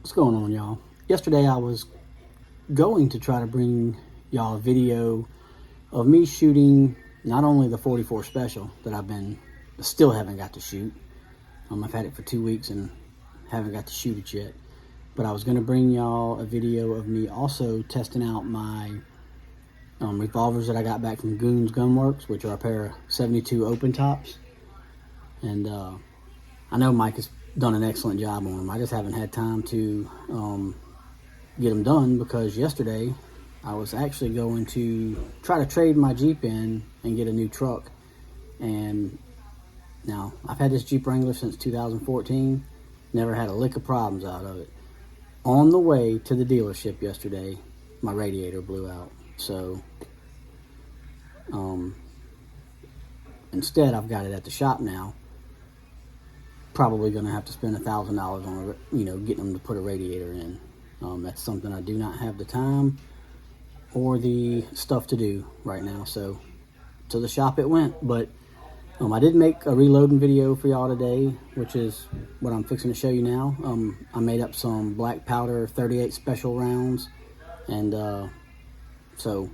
What's going on, y'all? Yesterday I was going to try to bring y'all a video of me shooting not only the 44 special that still haven't got to shoot. I've had it for 2 weeks and haven't got to shoot it yet. But I was going to bring y'all a video of me also testing out my revolvers that I got back from Goons Gunworks, which are a pair of 72 open tops. And I know Mike has done an excellent job on them. I just haven't had time to get them done because yesterday I was actually going to try to trade my Jeep in and get a new truck. And now I've had this Jeep Wrangler since 2014, never had a lick of problems out of it. On the way to the dealership yesterday, my radiator blew out. So instead I've got it at the shop now. Probably going to have to spend $1,000 on getting them to put a radiator in. That's something I do not have the time or the stuff to do right now. So to the shop it went. But I did make a reloading video for y'all today, which is what I'm fixing to show you now. I made up some black powder 38 special rounds, and so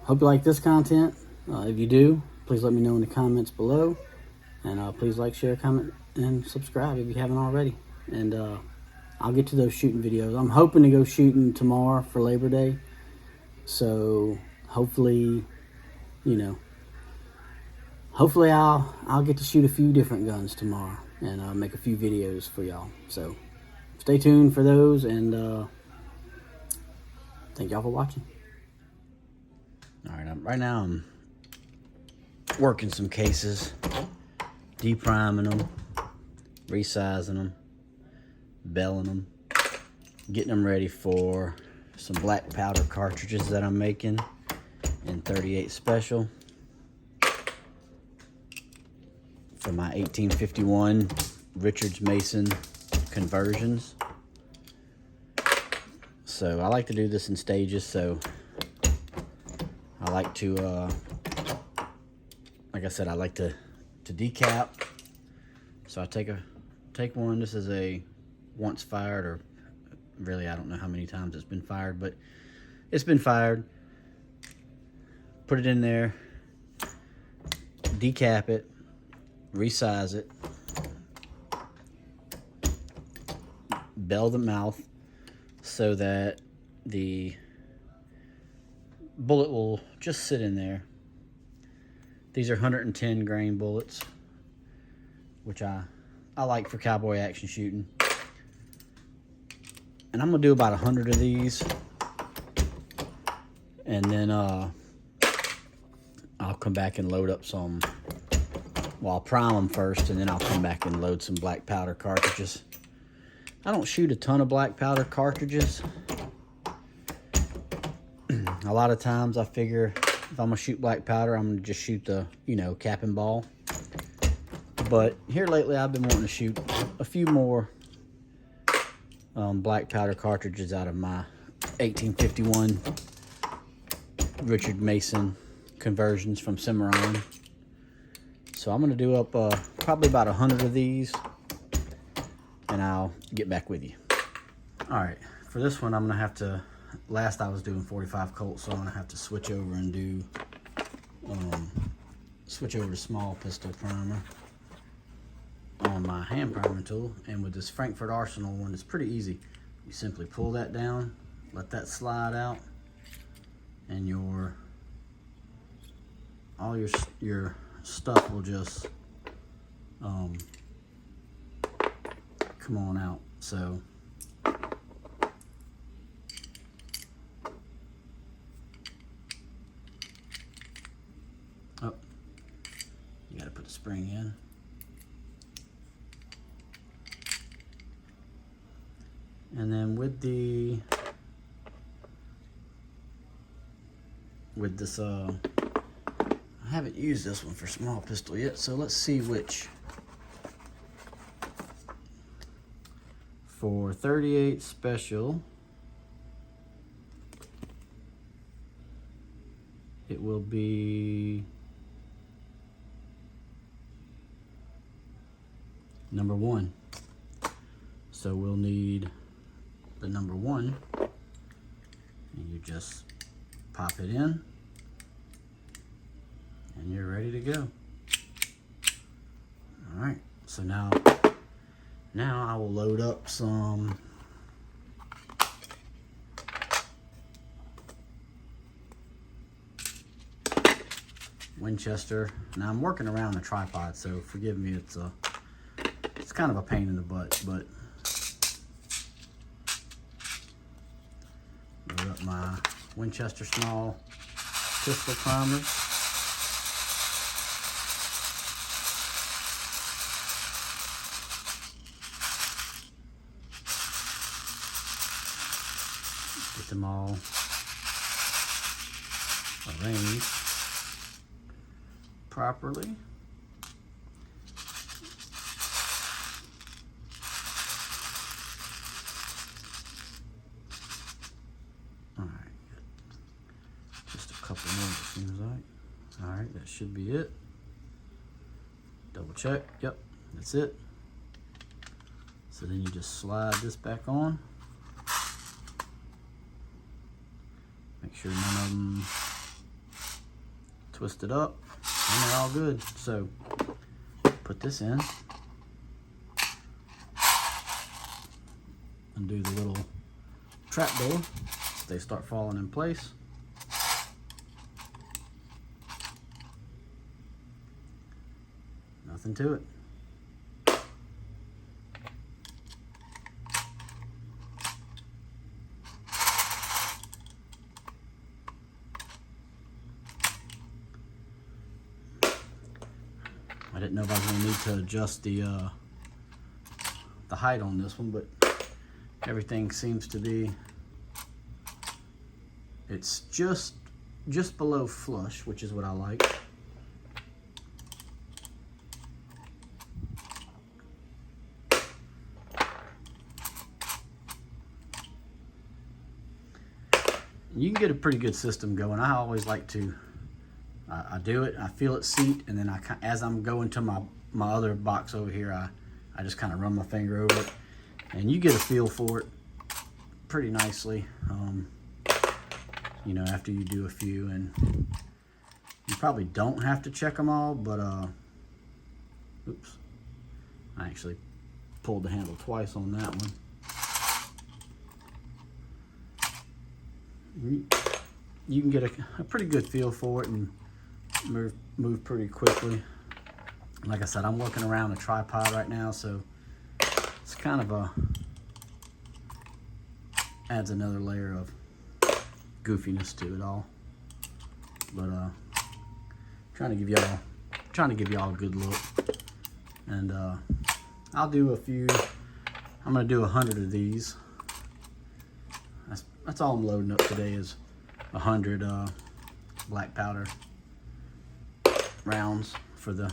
hope you like this content. If you do, please let me know in the comments below. And please like, share, comment, and subscribe if you haven't already. And I'll get to those shooting videos. I'm hoping to go shooting tomorrow for Labor Day. So hopefully, hopefully I'll get to shoot a few different guns tomorrow and make a few videos for y'all. So stay tuned for those, and thank y'all for watching. All right, right now I'm working some cases. Depriming them, resizing them, belling them, getting them ready for some black powder cartridges that I'm making in 38 special for my 1851 Richards Mason conversions. So I like to do this in stages, so I like to, like I said, I like to decap. So I take one. This is a once fired, or really I don't know how many times it's been fired, but it's been fired. Put it in there, decap it, resize it, bell the mouth so that the bullet will just sit in there. These are 110 grain bullets, which I like for cowboy action shooting. And I'm gonna do about 100 of these, and then I'll come back and load up some. Well, I'll prime them first, and then I'll come back and load some black powder cartridges. I don't shoot a ton of black powder cartridges. A lot of times I figure if I'm gonna shoot black powder, I'm gonna just shoot the, cap and ball. But here lately, I've been wanting to shoot a few more black powder cartridges out of my 1851 Richard Mason conversions from Cimarron. So I'm gonna do up probably about 100 of these, and I'll get back with you. All right, for this one, I'm gonna have to. Last I was doing 45 Colt, so I'm gonna have to switch over and do switch over to small pistol primer on my hand primer tool. And with this Frankfurt Arsenal one, it's pretty easy. You simply pull that down, let that slide out, and all your stuff will just come on out. So you gotta put the spring in. And then with this, I haven't used this one for small pistol yet, so let's see which. For 38 special, it will be number 1. So we'll need the number 1, and you just pop it in, and you're ready to go. All right, so now I will load up some Winchester. Now I'm working around the tripod, so forgive me, it's kind of a pain in the butt, but load up my Winchester small pistol primer. Get them all arranged properly. All right, just a couple more, it seems like. All right, that should be it. Double check. Yep, that's it. So then you just slide this back on. Make sure none of them twisted up, and they're all good. So put this in, undo the little trap door. They start falling in place. Nothing to it. I didn't know if I was going to need to adjust the height on this one, but everything seems to be, it's just below flush, which is what I like. You can get a pretty good system going. I always like to, I do it, I feel it seat, and then as I'm going to my other box over here, I just kind of run my finger over it, and you get a feel for it pretty nicely. You know, after you do a few, and you probably don't have to check them all, but oops, I actually pulled the handle twice on that one. You can get a pretty good feel for it and move pretty quickly. Like I said, I'm working around a tripod right now, so it's kind of adds another layer of goofiness to it all. But trying to give y'all a good look. And I'll do a few. I'm gonna do 100 of these. That's all I'm loading up today is 100 black powder rounds for the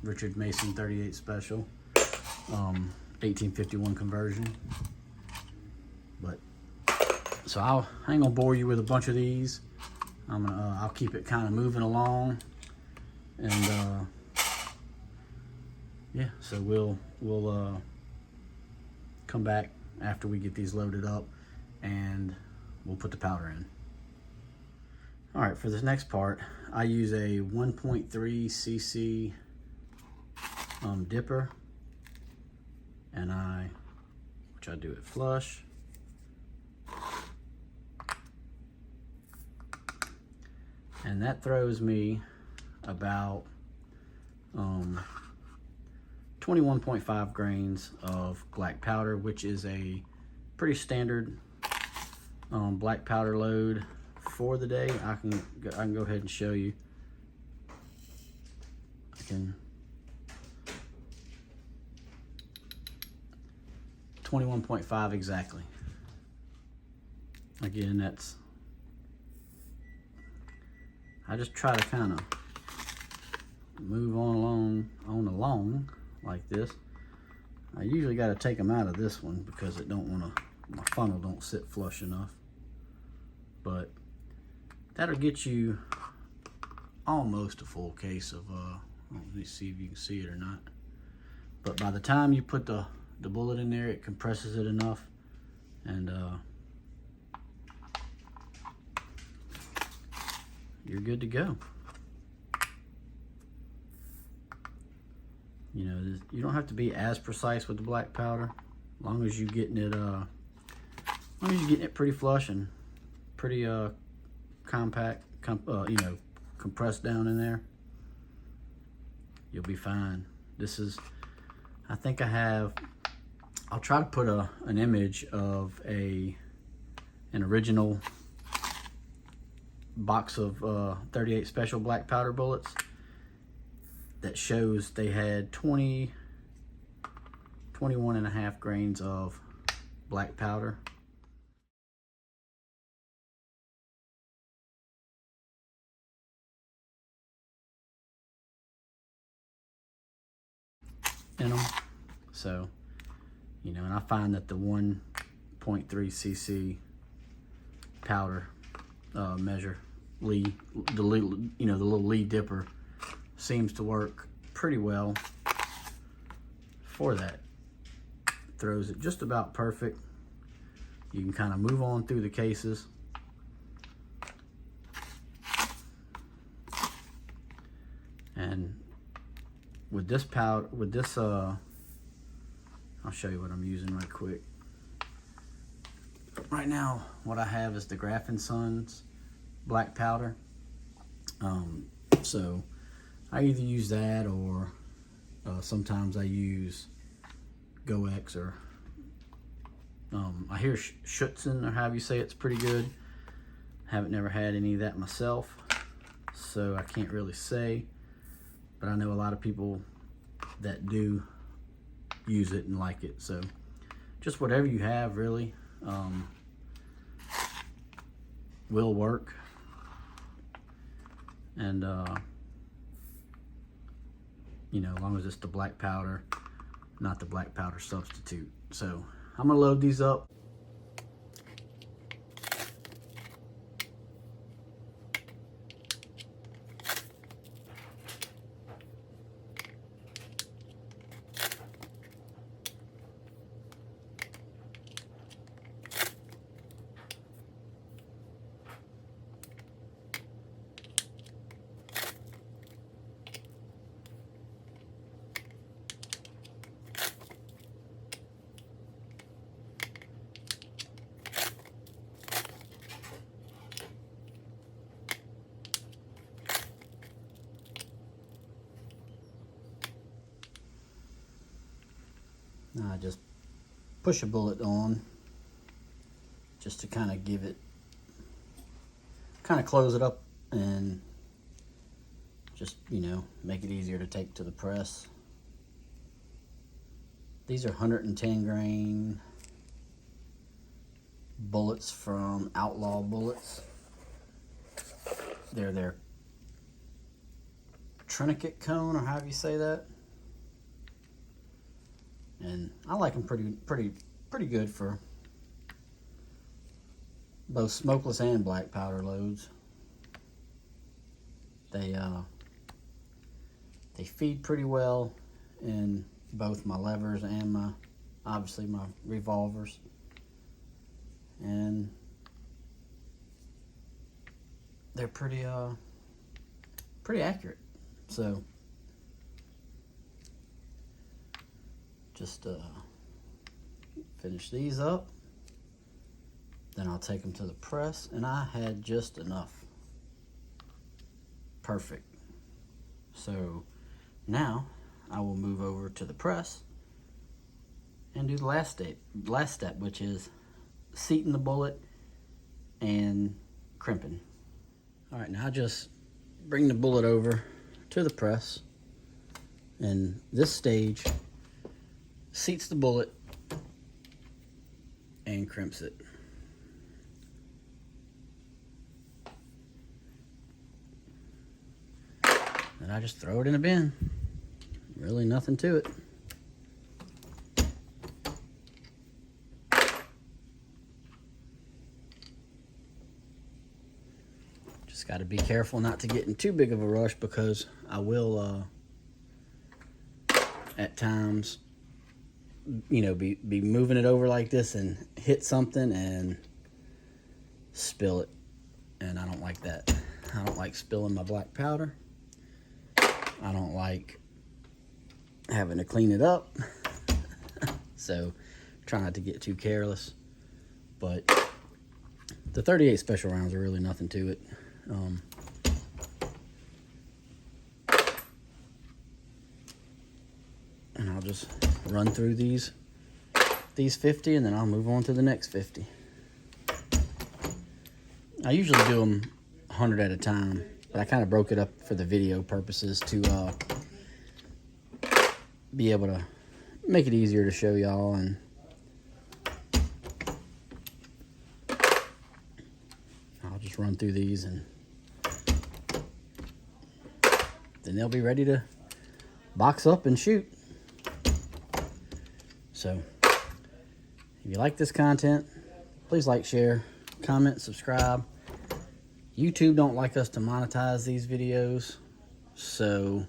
Richard Mason 38 Special, 1851 conversion. But so I ain't gonna bore you with a bunch of these. I'll keep it kind of moving along, and yeah. So we'll come back after we get these loaded up, and we'll put the powder in. All right, for this next part, I use a 1.3 cc dipper, and which I do at flush. And that throws me about 21.5 grains of black powder, which is a pretty standard black powder load for the day. I can go ahead and show you. 21.5 exactly. Again, I just try to kind of move along like this. I usually got to take them out of this one because my funnel don't sit flush enough. But that'll get you almost a full case of, let me see if you can see it or not. But by the time you put the the bullet in there, it compresses it enough, and you're good to go. You know, you don't have to be as precise with the black powder, as long as you're getting it, pretty flush and pretty compact, you know, compressed down in there. You'll be fine. This is, I think I have. I'll try to put an image of an original box of 38 special black powder bullets that shows they had 21 and a half grains of black powder. In them. So, you know, and I find that the 1.3 cc powder measure, you know, the little lead dipper seems to work pretty well for that. Throws it just about perfect. You can kind of move on through the cases. And with this powder, I'll show you what I'm using right quick. Right now, what I have is the Graf & Sons black powder. So I either use that, or sometimes I use GoX, or I hear Schutzen, or however you say it's pretty good. Haven't never had any of that myself, so I can't really say, but I know a lot of people that do use it and like it. So just whatever you have really will work. And you know, as long as it's the black powder, not the black powder substitute. So I'm gonna load these up. Now I just push a bullet on just to kind of give it, kind of close it up, and just, you know, make it easier to take to the press. These are 110 grain bullets from Outlaw Bullets. They're their trinket cone, or however you say that. And I like them pretty good for both smokeless and black powder loads. They feed pretty well in both my levers and obviously my revolvers. And they're pretty accurate. So just finish these up, then I'll take them to the press, and I had just enough. Perfect. So now I will move over to the press and do the last step, which is seating the bullet and crimping. All right, now I just bring the bullet over to the press, and this stage seats the bullet and crimps it. And I just throw it in a bin. Really nothing to it. Just got to be careful not to get in too big of a rush, because I will at times you know, be moving it over like this and hit something and spill it. And I don't like that. I don't like spilling my black powder. I don't like having to clean it up. So try not to get too careless. But the 38 special rounds are really nothing to it. And I'll just run through these 50, and then I'll move on to the next 50. I usually do them 100 at a time, but I kind of broke it up for the video purposes to be able to make it easier to show y'all. And I'll just run through these, and then they'll be ready to box up and shoot. So if you like this content, please like, share, comment, subscribe. YouTube don't like us to monetize these videos, so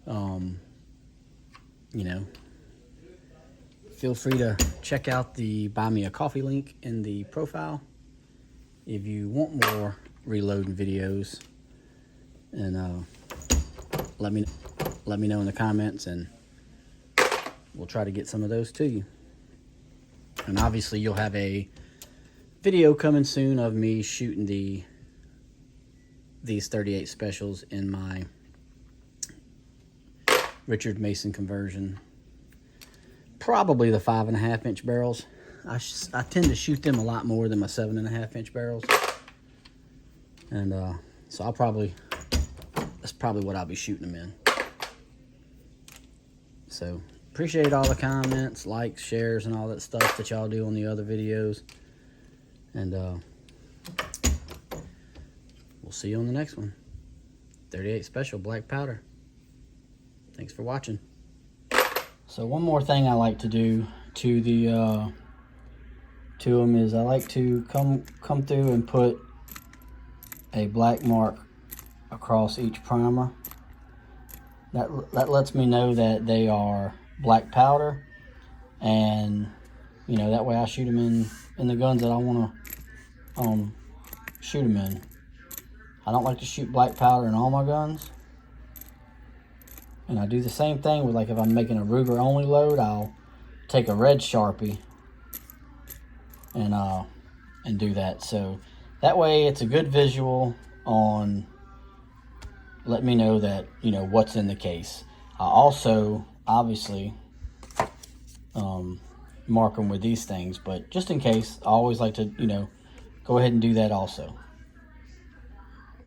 you know, feel free to check out the Buy Me a Coffee link in the profile if you want more reloading videos. And let me know in the comments, and we'll try to get some of those to you. And obviously you'll have a video coming soon of me shooting these 38 specials in my Richard Mason conversion. Probably the 5.5 inch barrels. I tend to shoot them a lot more than my 7.5 inch barrels. And so that's probably what I'll be shooting them in. So appreciate all the comments, likes, shares, and all that stuff that y'all do on the other videos. And we'll see you on the next one. 38 special black powder. Thanks for watching. So one more thing I like to do to the to them is I like to come through and put a black mark across each primer. That lets me know that they are black powder, and you know, that way I shoot them in the guns that I want to shoot them in. I don't like to shoot black powder in all my guns. And I do the same thing with, like, if I'm making a Ruger only load, I'll take a red Sharpie and do that. So that way it's a good visual on let me know that, you know, what's in the case. I also obviously mark them with these things, but just in case, I always like to, you know, go ahead and do that also.